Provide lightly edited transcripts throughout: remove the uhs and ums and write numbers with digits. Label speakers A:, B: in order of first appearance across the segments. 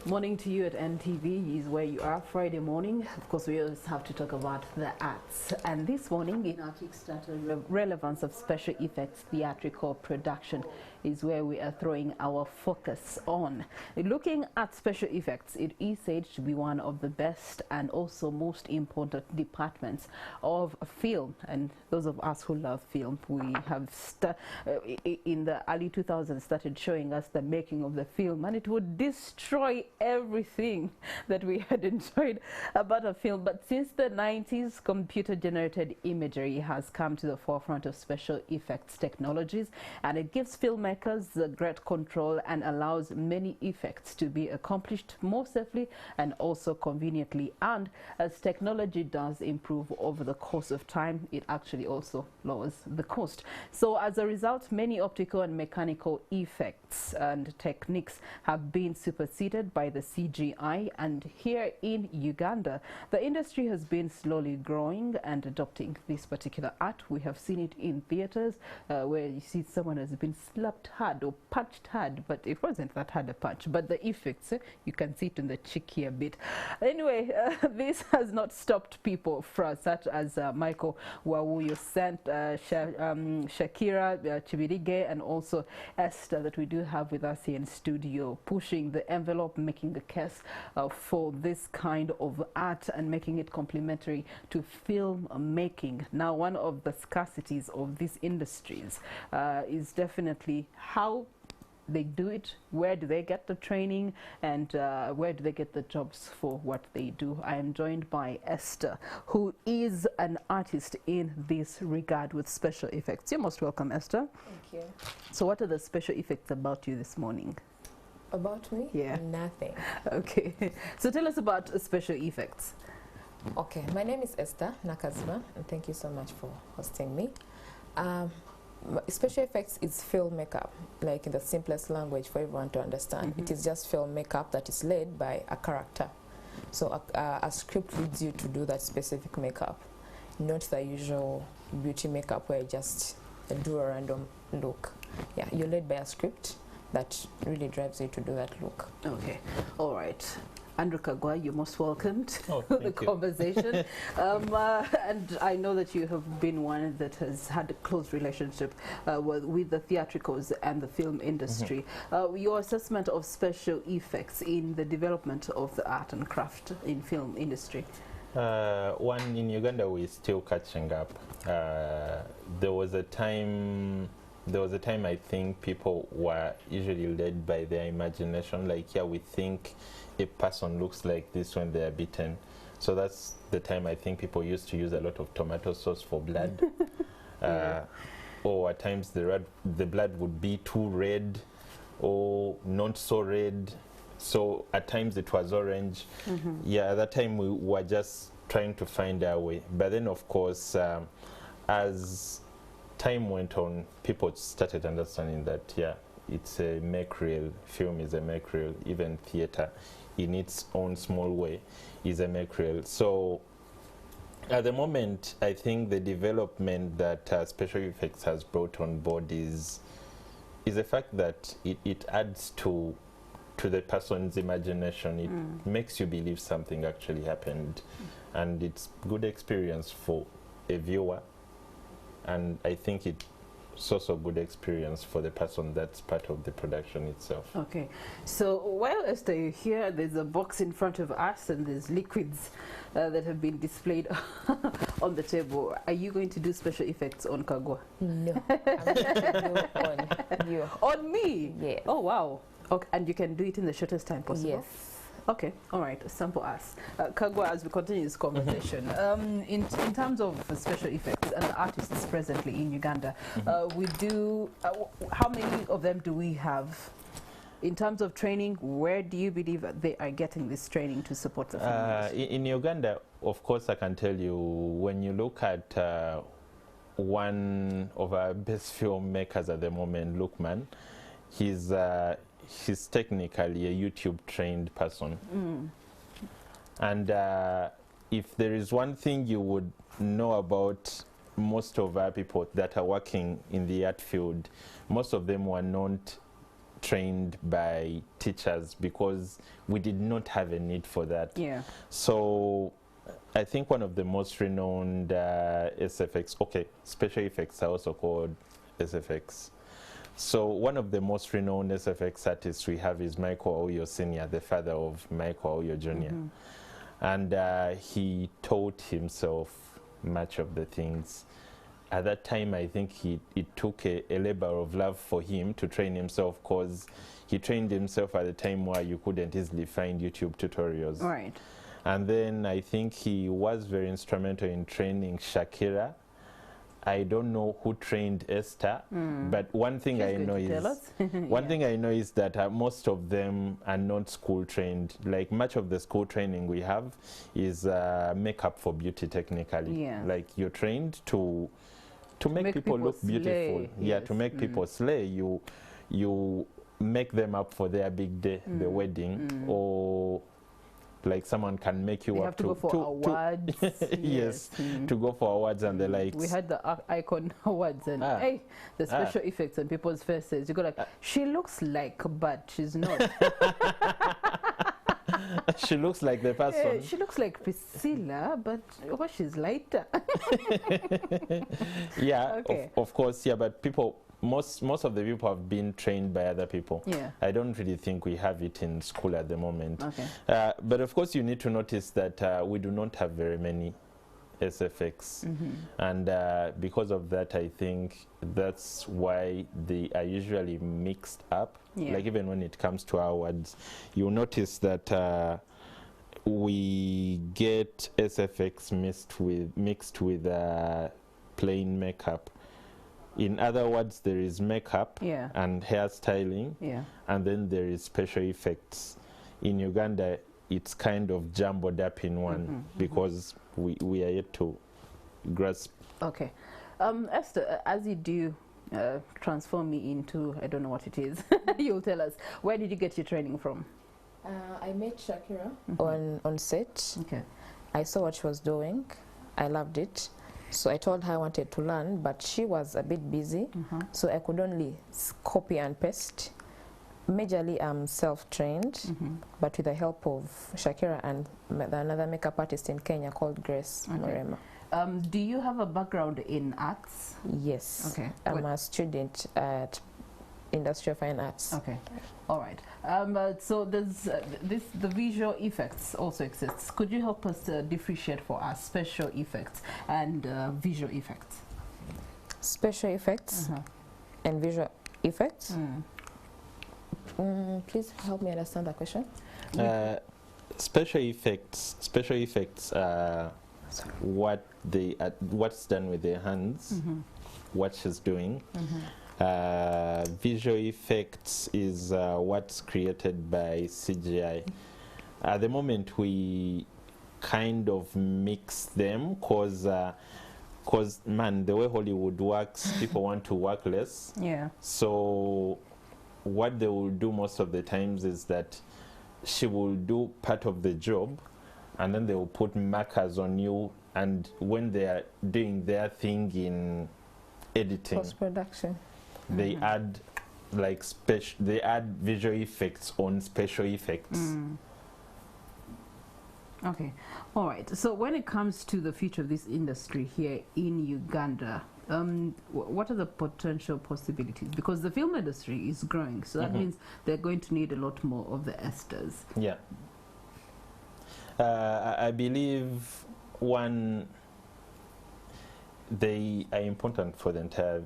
A: Morning to you at NTV is where you are Friday morning. Of course, we always have to talk about the arts. And this morning in our Kickstarter, relevance of special effects theatrical production is where we are throwing our focus on. Looking at special effects, it is said to be one of the best and also most important departments of film. And those of us who love film, we have in the early 2000s started showing us the making of the film, and it would destroy everything that we had enjoyed about a film. But since the 90s, computer-generated imagery has come to the forefront of special effects technologies, and it gives filmmakers great control and allows many effects to be accomplished more safely and also conveniently. And as technology does improve over the course of time, it actually also lowers the cost. So as a result, many optical and mechanical effects and techniques have been superseded by the CGI, and here in Uganda the industry has been slowly growing and adopting this particular art. We have seen it in theaters where you see someone has been slapped hard or punched hard, but it wasn't that hard a punch, but the effects, you can see it in the cheek here a bit. Anyway, this has not stopped people such as Michael Wawuyo sent Shakira Chibirige and also Esther that we do have with us here in studio, pushing the envelope, making the case for this kind of art and making it complementary to film making. Now, one of the scarcities of these industries is definitely how they do it, where do they get the training, and where do they get the jobs for what they do. I am joined by Esther, who is an artist in this regard with special effects. You're most welcome, Esther.
B: Thank you.
A: So what are the special effects about you this morning?
B: About me?
A: Yeah.
B: Nothing.
A: Okay. So tell us about special effects.
B: Okay, my name is Esther Nakazima, and thank you so much for hosting me. Special effects is film makeup, like in the simplest language for everyone to understand. It is just film makeup that is led by a character. So a script leads you to do that specific makeup, not the usual beauty makeup where you just do a random look. Yeah, you're led by a script that really drives you to do that look.
A: Okay, all right. Andrew Kagwa, you're most welcome to the
C: you.
A: conversation. And I know that you have been one that has had a close relationship with the theatricals and the film industry. Your assessment of special effects in the development of the art and craft in film industry?
C: One, in Uganda we're still catching up. There was a time I think people were usually led by their imagination, like, yeah, we think a person looks like this when they are bitten. So that's the time I think people used to use a lot of tomato sauce for blood. Or at times the blood would be too red or not so red. So at times it was orange. Yeah, at that time we were just trying to find our way. But then, of course, as time went on, people started understanding that, yeah, it's a make-real, film is a make-real, even theater in its own small way is a make-real. So at the moment, I think the development that special effects has brought on board is the fact that it adds to the person's imagination. It makes you believe something actually happened, and it's good experience for a viewer. And I think it's also a good experience for the person that's part of the production itself.
A: Okay, so while Esther, you're here, there's a box in front of us and there's liquids that have been displayed on the table. Are you going to do special effects on Kagwa?
B: No, I'm going to do on you.
A: On me?
B: Yeah.
A: Oh, wow. Okay, and you can do it in the shortest time possible?
B: Yes.
A: Okay, all right, sample us. Kagwa, as we continue this conversation, in terms of special effects and artists presently in Uganda, we do, how many of them do we have? In terms of training, where do you believe they are getting this training to support the film industry?
C: In Uganda, of course, I can tell you, when you look at one of our best filmmakers at the moment, Lukman, he's technically a YouTube trained person. And if there is one thing you would know about most of our people that are working in the art field, most of them were not trained by teachers because we did not have a need for that.
A: Yeah.
C: So I think one of the most renowned SFX, okay, special effects are also called SFX. So one of the most renowned SFX artists we have is Michael Oyo Sr., the father of Michael Oyo Jr. And he taught himself much of the things. At that time, I think it took a labor of love for him to train himself, because he trained himself at a time where you couldn't easily find YouTube tutorials.
A: Right.
C: And then I think he was very instrumental in training Shakira. I don't know who trained Esther, but one thing I know is thing I know is that most of them are not school trained. Like much of the school training we have is makeup for beauty, technically.
A: Yeah.
C: Like you're trained to make people look beautiful. Yeah,
A: yes.
C: to make people slay. You make them up for their big day, the wedding, or like someone can make you
A: they
C: up
A: have to go for awards.
C: Yes, to go for awards and the likes.
A: We had the Icon Awards, and hey, the special effects on people's faces. You go like, she looks like, but she's not.
C: She looks like the person.
A: Yeah, she looks like Priscilla, but she's lighter.
C: Yeah,
A: okay.
C: of course, yeah, but people, most of the people have been trained by other people.
A: Yeah.
C: I don't really think we have it in school at the moment.
A: Okay.
C: But of course, you need to notice that we do not have very many SFX, and because of that, I think that's why they are usually mixed up.
A: Yeah.
C: Like even when it comes to awards, you'll notice that we get SFX mixed with plain makeup. In other words, there is makeup and hairstyling, and then there is special effects. In Uganda, it's kind of jumbled up in one because we are yet to grasp. Okay.
A: Esther, as you do transform me into, I don't know what it is, you'll tell us, where did you get your training from?
B: I met Shakira on set.
A: Okay.
B: I saw what she was doing. I loved it. So I told her I wanted to learn, but she was a bit busy, so I could only copy and paste. Majorly, I'm self-trained, but with the help of Shakira and another makeup artist in Kenya called Grace Morema.
A: Do you have a background in arts?
B: Yes.
A: Okay.
B: I'm a student at Industrial Fine Arts.
A: Okay. All right. So there's the visual effects also exists. Could you help us differentiate for us special effects and visual effects?
B: Special effects and visual effects? Please help me understand the question.
C: Special effects are what's done with their hands, what she's doing. Visual effects is what's created by CGI. At the moment, we kind of mix them because man, the way Hollywood works, people want to work less.
A: Yeah.
C: So what they will do most of the times is that she will do part of the job, and then they will put markers on you, and when they are doing their thing in editing,
B: post-production,
C: they add like they add visual effects on special effects.
A: Okay. All right. So when it comes to the future of this industry here in Uganda, what are the potential possibilities? Because the film industry is growing, so that means they're going to need a lot more of the Esthers.
C: Yeah. I believe they are important for the entire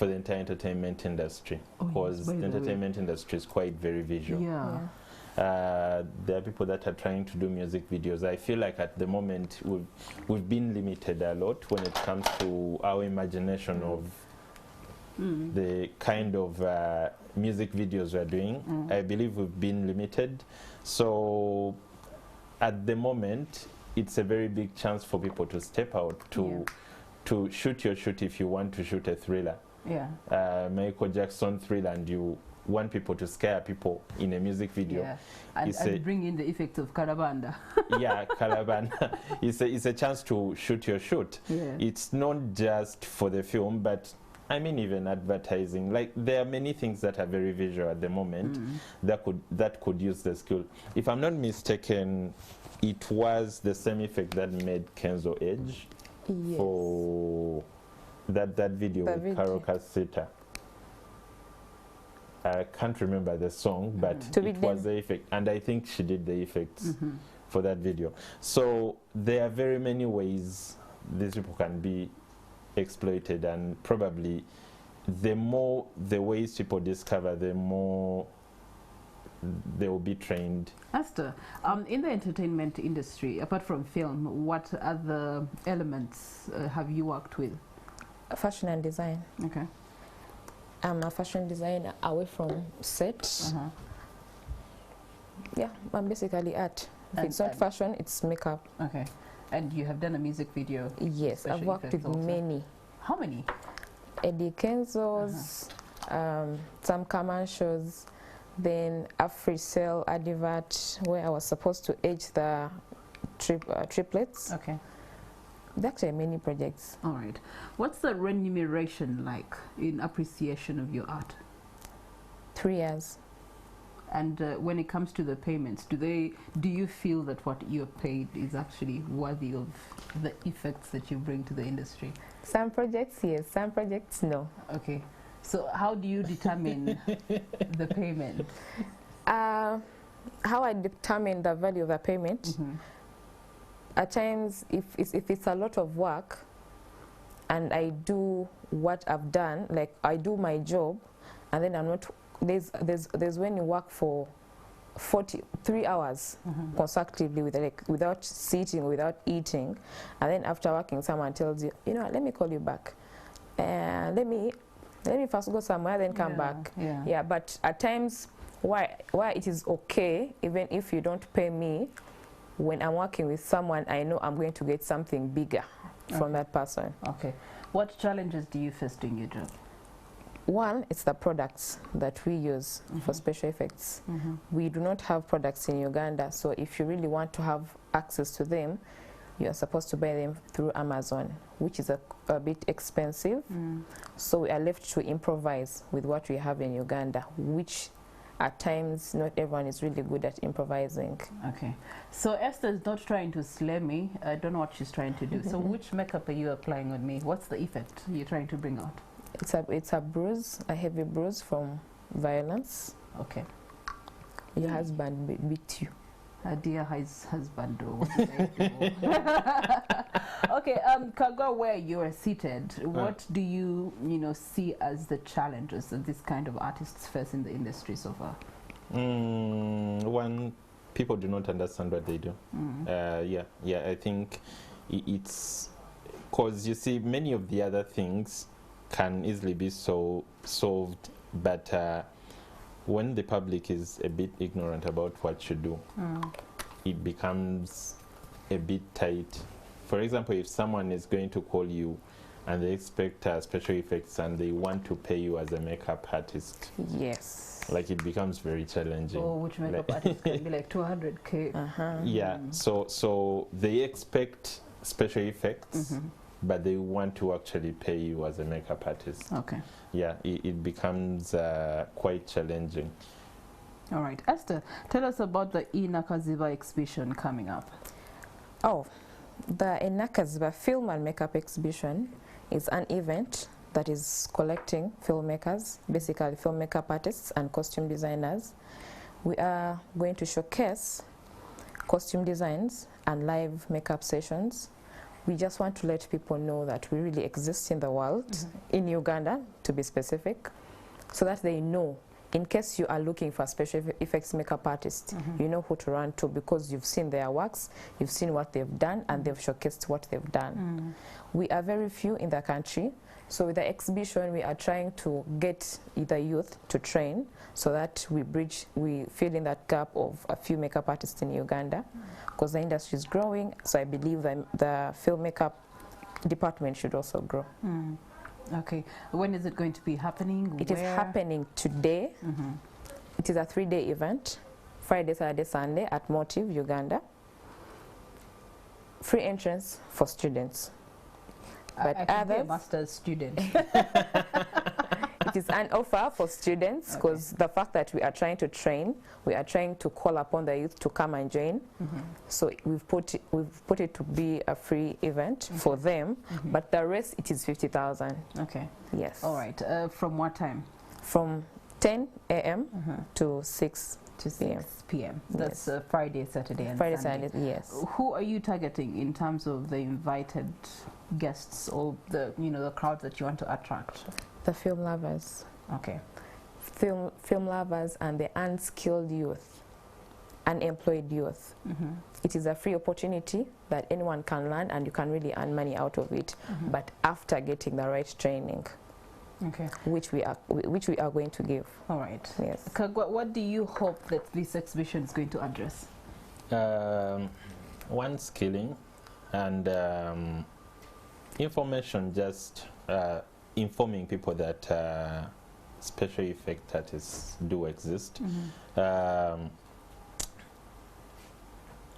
C: entertainment industry, because the entertainment industry is quite very visual.
A: Yeah.
C: There are people that are trying to do music videos. I feel like at the moment we've been limited a lot when it comes to our imagination of the kind of music videos we're doing. I believe we've been limited. So at the moment, it's a very big chance for people to step out to shoot your shoot if you want to shoot a thriller.
A: Yeah.
C: Michael Jackson thriller, and you want people to scare people in a music video.
A: Yeah. And bring in the effect of Karabanda.
C: Yeah, Karabanda. It's a chance to shoot your shoot.
A: Yeah.
C: It's not just for the film, but I mean, even advertising. Like, there are many things that are very visual at the moment that could use the skill. If I'm not mistaken, it was the same effect that made Kenzo Edge for that video with Carol Casita. I can't remember the song, but it was the effect, and I think she did the effects for that video. So there are very many ways these people can be exploited, and probably the more the ways people discover, the more they will be trained.
A: Esther, in the entertainment industry, apart from film, what other elements have you worked with?
B: Fashion and design.
A: Okay.
B: I'm a fashion designer away from set. Yeah, I'm basically art. If it's not fashion, it's makeup.
A: Okay. And you have done a music video?
B: Yes, I've worked with many.
A: How many?
B: Eddie Kenzo's, some commercials, then a free sale advert where I was supposed to age the triplets.
A: Okay.
B: There are actually many projects.
A: All right. What's the remuneration like in appreciation of your art?
B: 3 years.
A: And when it comes to the payments, do you feel that what you're paid is actually worthy of the effects that you bring to the industry?
B: Some projects, yes. Some projects, no.
A: Okay. So how do you determine the payment?
B: How I determine the value of the payment, at times, if it's a lot of work and I do what I've done, like I do my job, and then I'm not, there's when you work for 3 hours consecutively without sitting, without eating, and then after working, someone tells you, you know, let me call you back, let me first go somewhere, then come back. Yeah, but at times, why it is okay, even if you don't pay me, when I'm working with someone, I know I'm going to get something bigger from that person.
A: Okay. What challenges do you face doing your job?
B: One, it's the products that we use for special effects. We do not have products in Uganda, so if you really want to have access to them, you are supposed to buy them through Amazon, which is a bit expensive. So we are left to improvise with what we have in Uganda, which at times not everyone is really good at improvising. Okay.
A: So Esther is not trying to slay me. I don't know what she's trying to do. So which makeup are you applying on me? What's the effect you're trying to bring out?
B: It's a bruise, a heavy bruise from violence.
A: Okay.
B: Your husband beat you.
A: A dear husband, what did I do? Okay, Kagwa, where you are seated, what do you see as the challenges that this kind of artists face in the industry so far?
C: One, people do not understand what they do. Yeah, I think it's because you see many of the other things can easily be solved, but when the public is a bit ignorant about what you do, it becomes a bit tight. For example, if someone is going to call you and they expect special effects and they want to pay you as a makeup artist,
B: yes,
C: like it becomes very challenging.
A: Oh, which makeup artist can be like 200K?
C: Yeah, so they expect special effects, but they want to actually pay you as a makeup artist.
A: Okay.
C: Yeah, it becomes quite challenging.
A: All right. Esther, tell us about the Inakaziba exhibition coming up.
B: Oh, the Inakaziba Film and Makeup Exhibition is an event that is collecting filmmakers, basically film makeup artists and costume designers. We are going to showcase costume designs and live makeup sessions. We just want to let people know that we really exist in the world, in Uganda to be specific, so that they know, in case you are looking for a special effects makeup artist, you know who to run to because you've seen their works, you've seen what they've done, and they've showcased what they've done. We are very few in the country, so with the exhibition we are trying to get the youth to train so that we fill in that gap of a few makeup artists in Uganda, because the industry is growing, so I believe that the film makeup department should also grow.
A: Okay. When is it going to be happening?
B: It is happening today. It is a 3-day event, Friday, Saturday, Sunday at Motive, Uganda. Free entrance for students. But
A: I can be a
B: others,
A: master's student.
B: it is an offer for students, because the fact that we are trying to train, we are trying to call upon the youth to come and join. So we've put it to be a free event for them, but the rest, it is 50,000.
A: Okay.
B: Yes.
A: All right. From what time?
B: From 10 a.m. to 6
A: p.m. That's Friday, Saturday, and
B: Friday,
A: Sunday.
B: Saturday, yes.
A: Who are you targeting in terms of the invited guests or the the crowd that you want to attract?
B: The film lovers.
A: Okay.
B: Film lovers and the unskilled youth, unemployed youth. It is a free opportunity that anyone can learn, and you can really earn money out of it, but after getting the right training.
A: Okay.
B: Which we are going to give.
A: All right.
B: Yes.
A: Kagwa, what do you hope that this exhibition is going to address?
C: One, skilling, and information, just informing people that special effect artists do exist,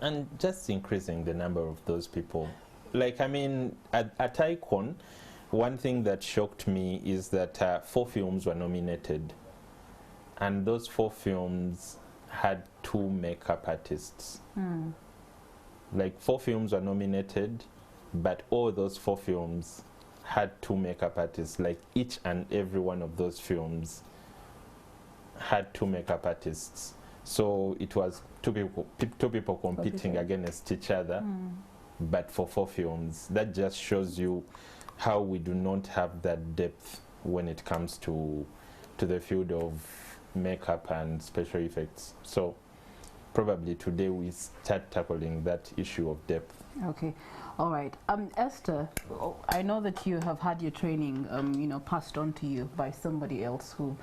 C: and just increasing the number of those people. Like, I mean, at Icon, one thing that shocked me is that 4 films were nominated, and those 4 films had 2 makeup artists. Like, 4 films were nominated, but all those 4 films had 2 makeup artists. Like, each and every one of those films had 2 makeup artists. So it was two people competing against each other, but for 4 films. That just shows you how we do not have that depth when it comes to the field of makeup and special effects. So probably today we start tackling that issue of depth. Okay.
A: All right. Esther, I know that you have had your training, passed on to you by somebody else who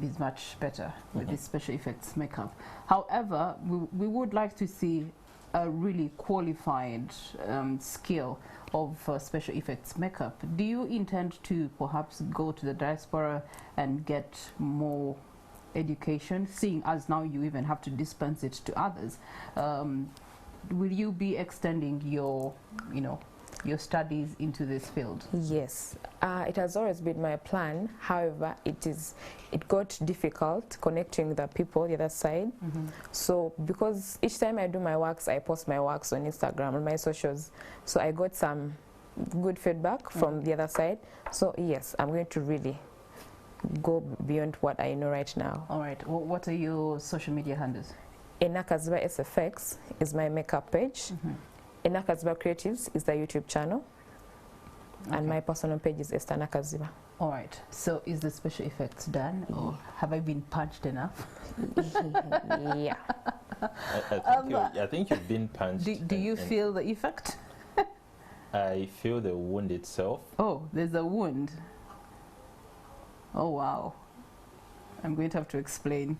A: is much better with this special effects makeup. However, we would like to see a really qualified skill of special effects makeup. Do you intend to perhaps go to the diaspora and get more education, seeing as now you even have to dispense it to others? Will you be extending your studies into this field?
B: Yes, it has always been my plan. However, it got difficult connecting the people the other side. So because each time I do my works, I post my works on Instagram and my socials. So I got some good feedback from the other side. So yes, I'm going to really go beyond what I know right now.
A: All right. What are your social media handles?
B: Enakaziba SFX is my makeup page. Enakaziba Creatives is the YouTube channel. And my personal page is Esther Nakaziba.
A: All right. So is the special effects done, or have I been punched enough?
B: Yeah.
C: I think you've been punched.
A: Do you feel the effect?
C: I feel the wound itself.
A: Oh, there's a wound. Oh, wow. I'm going to have to explain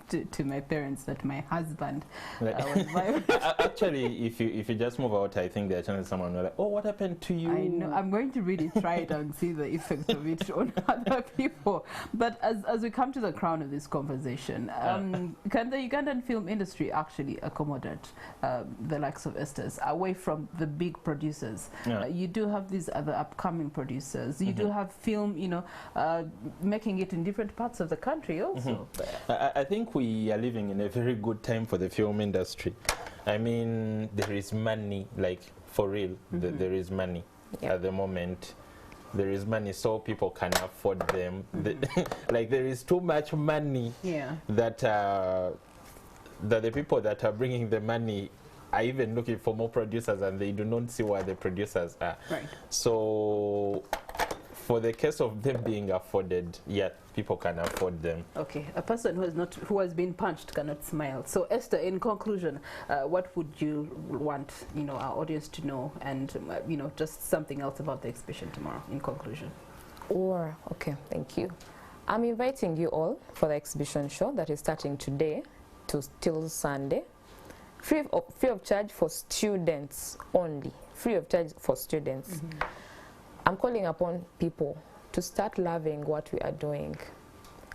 A: to my parents that my husband was violent.
C: Actually, if you just move out, I think there are chances someone will like, oh, what happened to you?
A: I know. I'm going to really try it and see the effect of it on other people. But as we come to the crown of this conversation, can the Ugandan film industry actually accommodate the likes of Esther's away from the big producers? You do have these other upcoming producers. You do have film, making it in different parts of the country also.
C: I think we are living in a very good time for the film industry. I mean, there is money, like for real, there is money at the moment. There is money, so people can afford them. Like, there is too much money that the people that are bringing the money are even looking for more producers, and they do not see where the producers are.
A: Right.
C: So for the case of them being afforded, people can afford them.
A: Okay, a person who has been punched cannot smile. So Esther, in conclusion, what would you want our audience to know, and just something else about the exhibition tomorrow in conclusion?
B: Okay, thank you. I'm inviting you all for the exhibition show that is starting today till Sunday. Free of charge for students only. Free of charge for students. I'm calling upon people to start loving what we are doing,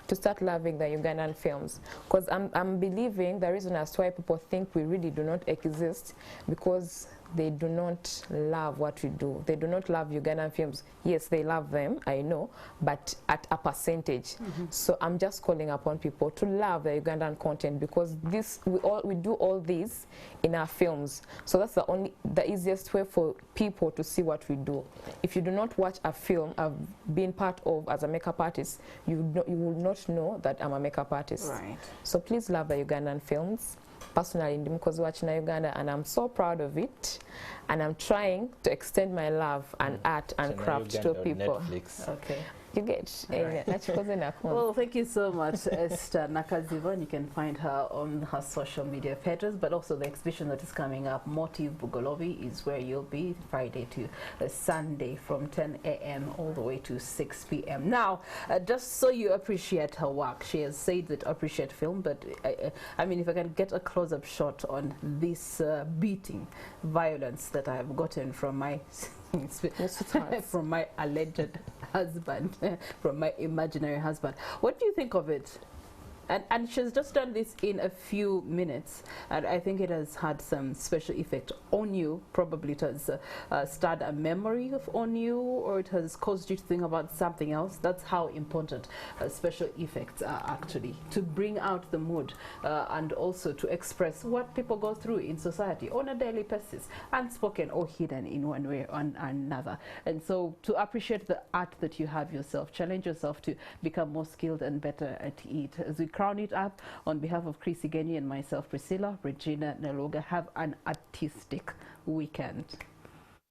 B: to start loving the Ugandan films, because I'm believing the reason as to why people think we really do not exist, because they do not love what we do. They do not love Ugandan films. Yes, they love them, I know, but at a percentage. So I'm just calling upon people to love the Ugandan content, because we do all this in our films. So that's the easiest way for people to see what we do. If you do not watch a film I've been part of as a makeup artist, you will not know that I'm a makeup artist.
A: Right.
B: So please love the Ugandan films. Personally, ndi mukozi wa China Uganda, and I'm so proud of it, and I'm trying to extend my love and art and
C: China
B: craft
C: Uganda
B: to
C: on
B: people.
C: Netflix.
A: Okay.
B: You get
A: Well, thank you so much, Esther Nakaziva. And you can find her on her social media pages, but also the exhibition that is coming up, Motive Bugolovi, is where you'll be Friday to Sunday from 10 a.m. all the way to 6 p.m. Now, just so you appreciate her work, she has said that appreciate film, but I mean, if I can get a close-up shot on this beating violence that I have gotten from my from my alleged husband, from my imaginary husband. What do you think of it? And she's just done this in a few minutes, and I think it has had some special effect on you. Probably it has stirred a memory on you, or it has caused you to think about something else. That's how important special effects are, actually, to bring out the mood and also to express what people go through in society on a daily basis, unspoken or hidden in one way or another. And so to appreciate the art that you have yourself, challenge yourself to become more skilled and better at it. As we crown it up, on behalf of Chris Igeni and myself, Priscilla, Regina Naluga, have an artistic weekend.